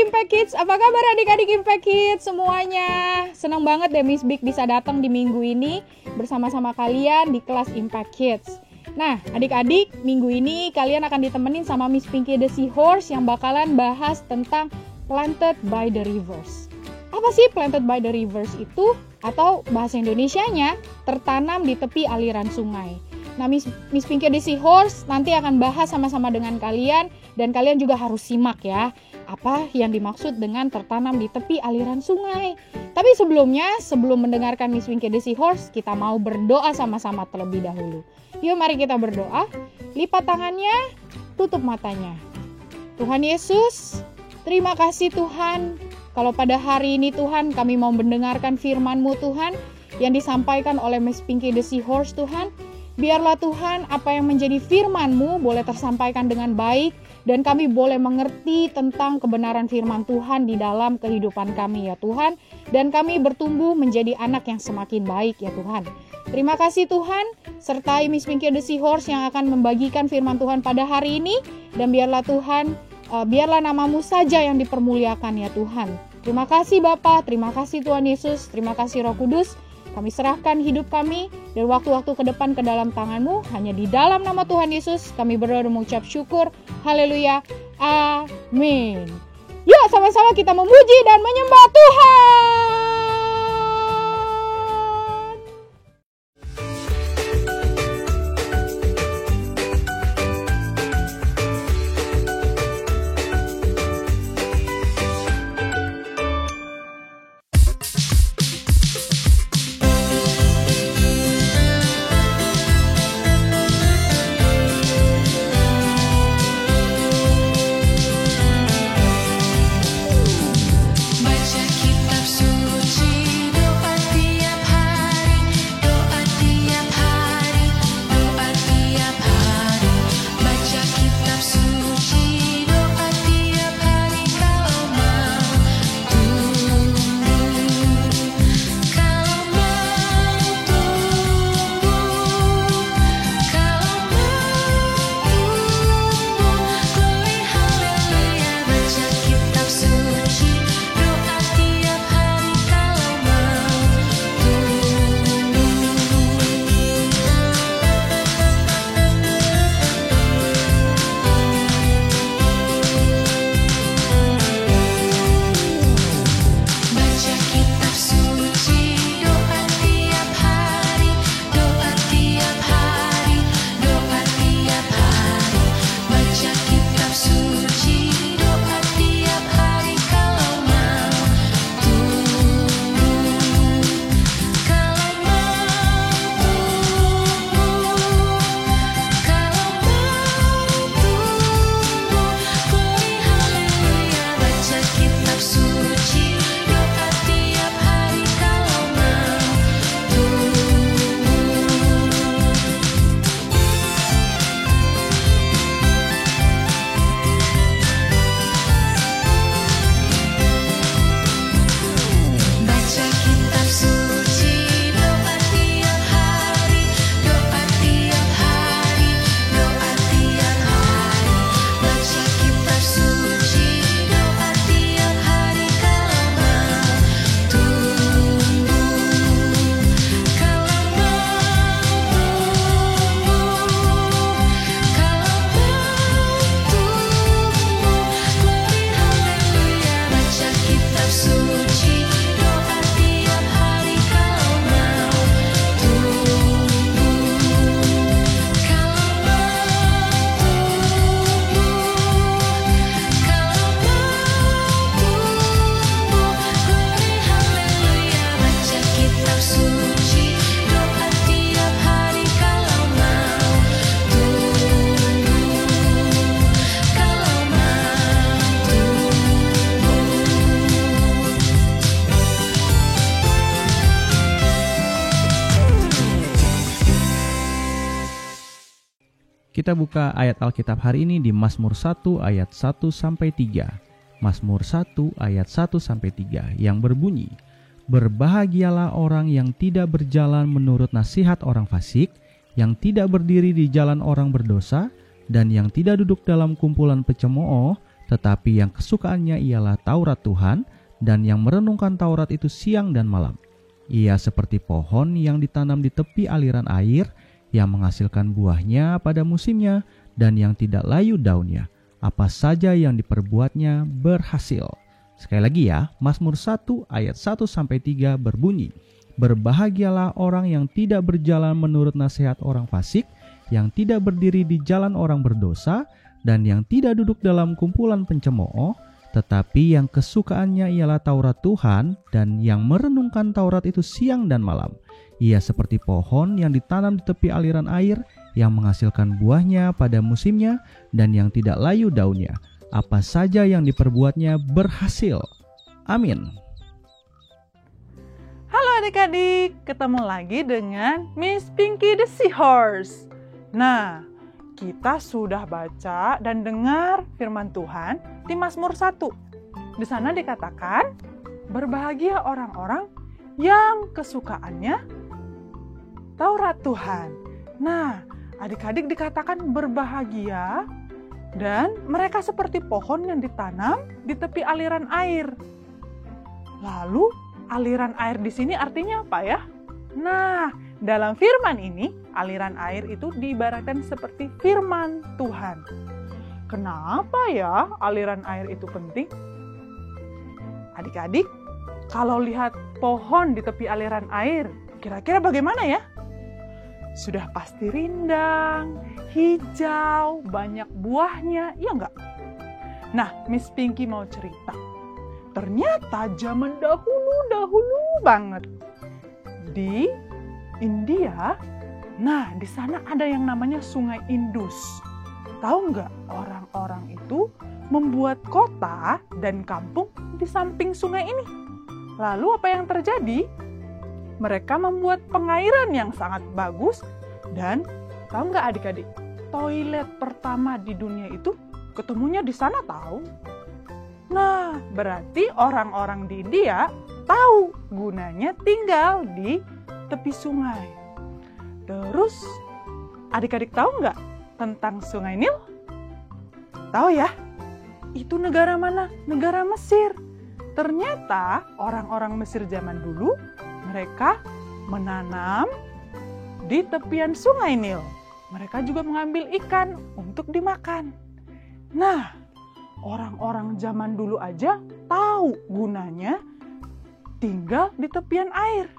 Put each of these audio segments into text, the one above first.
Impact Kids, apa kabar adik-adik Impact Kids semuanya? Senang banget deh Miss Big bisa datang di minggu ini bersama-sama kalian di kelas Impact Kids. Nah, adik-adik, minggu ini kalian akan ditemenin sama Miss Pinky the Seahorse yang bakalan bahas tentang Planted by the Rivers. Apa sih Planted by the Rivers itu? Atau bahasa Indonesianya, tertanam di tepi aliran sungai. Nah, Miss Pinky the Seahorse nanti akan bahas sama-sama dengan kalian dan kalian juga harus simak ya. Apa yang dimaksud dengan tertanam di tepi aliran sungai. Tapi sebelum mendengarkan Miss Pinky the Seahorse, kita mau berdoa sama-sama terlebih dahulu. Yuk mari kita berdoa. Lipat tangannya, tutup matanya. Tuhan Yesus, terima kasih Tuhan. Kalau pada hari ini Tuhan kami mau mendengarkan firman-Mu Tuhan yang disampaikan oleh Miss Pinky the Seahorse Tuhan. Biarlah Tuhan apa yang menjadi firman-Mu boleh tersampaikan dengan baik dan kami boleh mengerti tentang kebenaran firman Tuhan di dalam kehidupan kami ya Tuhan. Dan kami bertumbuh menjadi anak yang semakin baik ya Tuhan. Terima kasih Tuhan, sertai Miss Pinky the Seahorse yang akan membagikan firman Tuhan pada hari ini. Dan biarlah Tuhan, biarlah nama-Mu saja yang dipermuliakan ya Tuhan. Terima kasih Bapa, terima kasih Tuhan Yesus, terima kasih Roh Kudus. Kami serahkan hidup kami dan waktu-waktu ke depan ke dalam tangan-Mu. Hanya di dalam nama Tuhan Yesus kami berdoa dan mengucap syukur. Haleluya. Amin. Yuk sama-sama kita memuji dan menyembah Tuhan. Kita buka ayat Alkitab hari ini di Mazmur 1 ayat 1-3. Mazmur 1 ayat 1-3 yang berbunyi, "Berbahagialah orang yang tidak berjalan menurut nasihat orang fasik, yang tidak berdiri di jalan orang berdosa, dan yang tidak duduk dalam kumpulan pecemooh, tetapi yang kesukaannya ialah Taurat Tuhan, dan yang merenungkan Taurat itu siang dan malam. Ia seperti pohon yang ditanam di tepi aliran air, yang menghasilkan buahnya pada musimnya, dan yang tidak layu daunnya. Apa saja yang diperbuatnya berhasil. Sekali lagi ya, Mazmur 1 ayat 1-3 berbunyi, berbahagialah orang yang tidak berjalan menurut nasihat orang fasik, yang tidak berdiri di jalan orang berdosa, dan yang tidak duduk dalam kumpulan pencemooh, tetapi yang kesukaannya ialah Taurat Tuhan, dan yang merenungkan Taurat itu siang dan malam. Ia seperti pohon yang ditanam di tepi aliran air, yang menghasilkan buahnya pada musimnya, dan yang tidak layu daunnya. Apa saja yang diperbuatnya berhasil. Amin. Halo adik-adik, ketemu lagi dengan Miss Pinky the Seahorse. Nah, kita sudah baca dan dengar firman Tuhan di Mazmur 1. Di sana dikatakan, berbahagia orang-orang yang kesukaannya Taurat Tuhan. Nah, adik-adik dikatakan berbahagia dan mereka seperti pohon yang ditanam di tepi aliran air. Lalu, aliran air di sini artinya apa ya? Nah, dalam firman ini, aliran air itu diibaratkan seperti firman Tuhan. Kenapa ya aliran air itu penting? Adik-adik, kalau lihat pohon di tepi aliran air, kira-kira bagaimana ya? Sudah pasti rindang, hijau, banyak buahnya, iya enggak? Nah, Miss Pinky mau cerita. Ternyata zaman dahulu banget, di India, nah di sana ada yang namanya Sungai Indus. Tahu nggak, orang-orang itu membuat kota dan kampung di samping sungai ini. Lalu apa yang terjadi? Mereka membuat pengairan yang sangat bagus, dan tahu nggak adik-adik, toilet pertama di dunia itu ketemunya di sana tahu. Nah, berarti orang-orang di India tahu gunanya tinggal di tepi sungai. Terus, adik-adik tahu nggak tentang Sungai Nil? Tahu ya? Itu negara mana? Negara Mesir. Ternyata orang-orang Mesir zaman dulu, mereka menanam di tepian Sungai Nil. Mereka juga mengambil ikan untuk dimakan. Nah, orang-orang zaman dulu aja tahu gunanya tinggal di tepian air.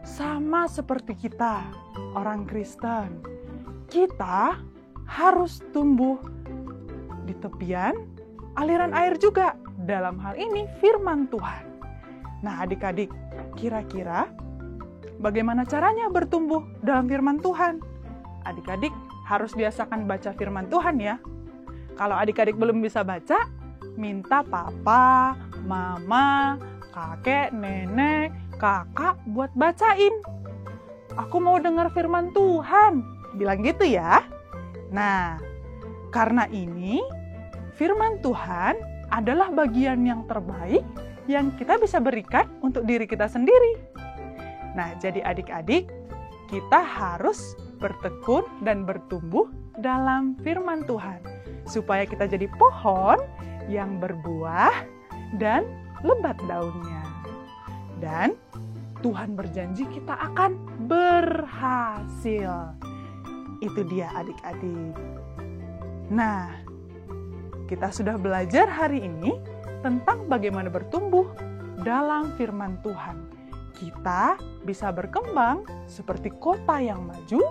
Sama seperti kita, orang Kristen. Kita harus tumbuh di tepian aliran air juga. Dalam hal ini firman Tuhan. Nah, adik-adik, kira-kira bagaimana caranya bertumbuh dalam firman Tuhan? Adik-adik harus biasakan baca firman Tuhan ya. Kalau adik-adik belum bisa baca, minta papa, mama, kakek, nenek, kakak buat bacain. Aku mau dengar firman Tuhan. Bilang gitu ya. Nah, karena ini firman Tuhan adalah bagian yang terbaik yang kita bisa berikan untuk diri kita sendiri. Nah, jadi adik-adik, kita harus bertekun dan bertumbuh dalam firman Tuhan, supaya kita jadi pohon yang berbuah dan lebat daunnya. Dan Tuhan berjanji kita akan berhasil. Itu dia adik-adik. Nah, kita sudah belajar hari ini tentang bagaimana bertumbuh dalam firman Tuhan. Kita bisa berkembang seperti kota yang maju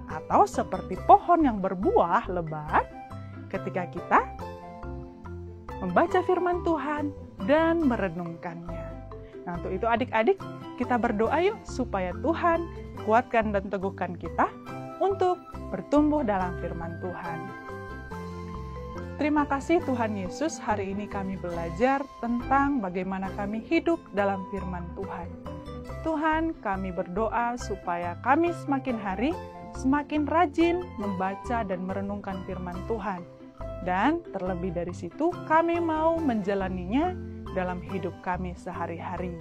atau seperti pohon yang berbuah lebat ketika kita membaca firman Tuhan dan merenungkannya. Nah, untuk itu adik-adik, kita berdoa yuk supaya Tuhan kuatkan dan teguhkan kita untuk bertumbuh dalam firman Tuhan. Terima kasih Tuhan Yesus, hari ini kami belajar tentang bagaimana kami hidup dalam firman Tuhan. Tuhan, kami berdoa supaya kami semakin hari semakin rajin membaca dan merenungkan firman Tuhan. Dan terlebih dari situ, kami mau menjalaninya dalam hidup kami sehari-hari.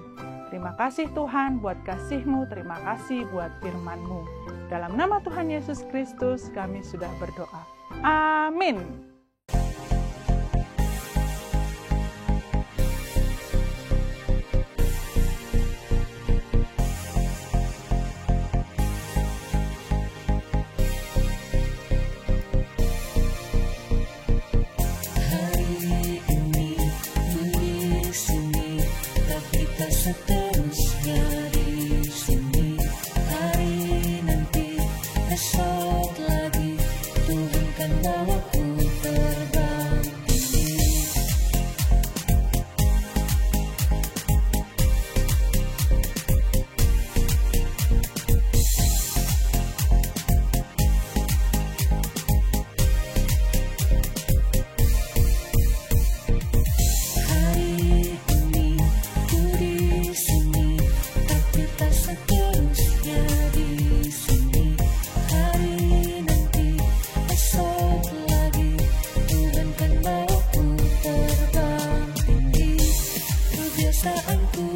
Terima kasih Tuhan buat kasih-Mu, terima kasih buat firman-Mu. Dalam nama Tuhan Yesus Kristus kami sudah berdoa. Amin. seterusnya di sini. Hari nanti, esok lagi, Tuhan kan bawaku terbang tinggi. Hari ini ku di sini, tapi tak seterusnya di sini. Hari nanti, esok lagi, Tuhan kan bawaku terbang tinggi. Kebiasaanku,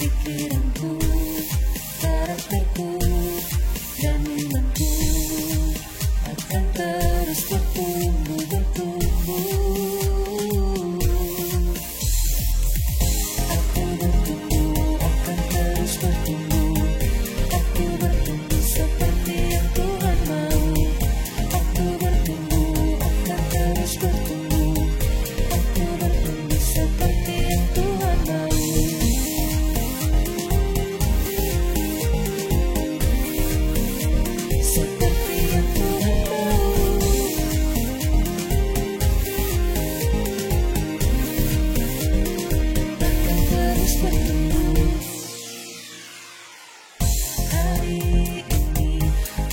pikiranku, karakterku, dan imanku akan terus bertumbuh. Aku bertumbuh, akan terus bertumbuh. Aku bertumbuh seperti yang Tuhan mau. Aku bertumbuh, akan terus bertumbuh. Aku bertumbuh seperti yang Tuhan mau. Seperti yang Tuhan mau. Akan terus bertumbuh. Hari ini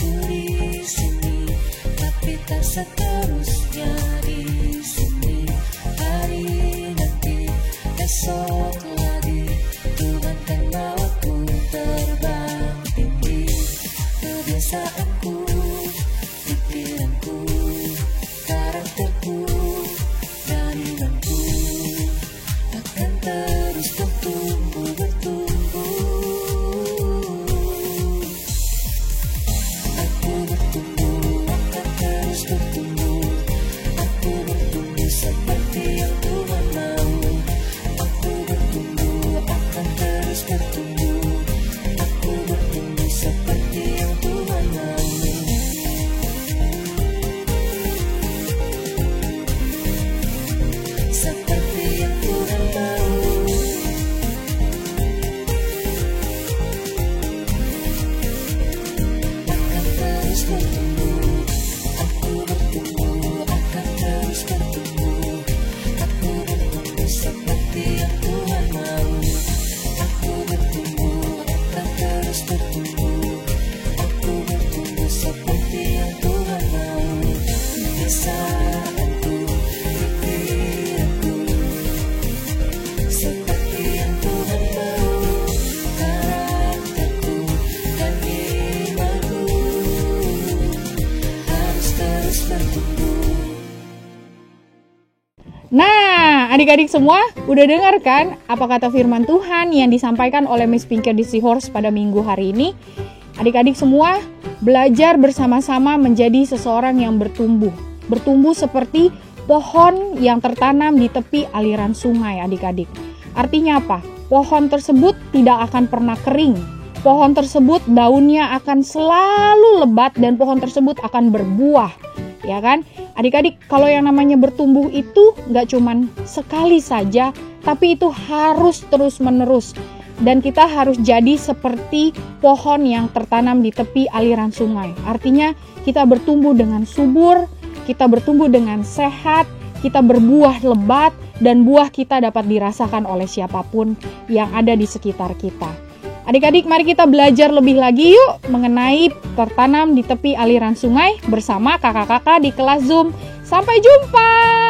ku di sini, tapi tak seterusnya di sini. Hari nanti, esok lagi, Tuhan kan bawaku terbang tinggi. Kebiasaanku, pikiranku, karakterku, dan imanku akan terus bertumbuh. Aku bertumbuh, akan terus bertumbuh. Aku bertumbuh seperti yang Tuhan mau. Aku bertumbuh, akan terus bertumbuh. Aku bertumbuh seperti yang Tuhan mau. Seperti yang Tuhan mau. Akan terus bertumbuh. Aku bertumbuh, akan terus bertumbuh. Aku bertumbuh seperti yang Tuhan mau. Aku bertumbuh, akan terus bertumbuh. Aku bertumbuh seperti yang Tuhan mau. Kebiasaanku, pikiranku, seperti yang Tuhan mau. Karakterku dan imanku harus terus bertumbuh. Nah, adik-adik semua udah dengar kan apa kata firman Tuhan yang disampaikan oleh Miss Pinker di Seahorse pada minggu hari ini? Adik-adik semua belajar bersama-sama menjadi seseorang yang bertumbuh. Bertumbuh seperti pohon yang tertanam di tepi aliran sungai, adik-adik. Artinya apa? Pohon tersebut tidak akan pernah kering. Pohon tersebut daunnya akan selalu lebat dan pohon tersebut akan berbuah. Ya kan? Adik-adik, kalau yang namanya bertumbuh itu nggak cuman sekali saja, tapi itu harus terus-menerus. Dan kita harus jadi seperti pohon yang tertanam di tepi aliran sungai. Artinya kita bertumbuh dengan subur, kita bertumbuh dengan sehat, kita berbuah lebat, dan buah kita dapat dirasakan oleh siapapun yang ada di sekitar kita. Adik-adik, mari kita belajar lebih lagi yuk mengenai tertanam di tepi aliran sungai bersama kakak-kakak di kelas Zoom. Sampai jumpa!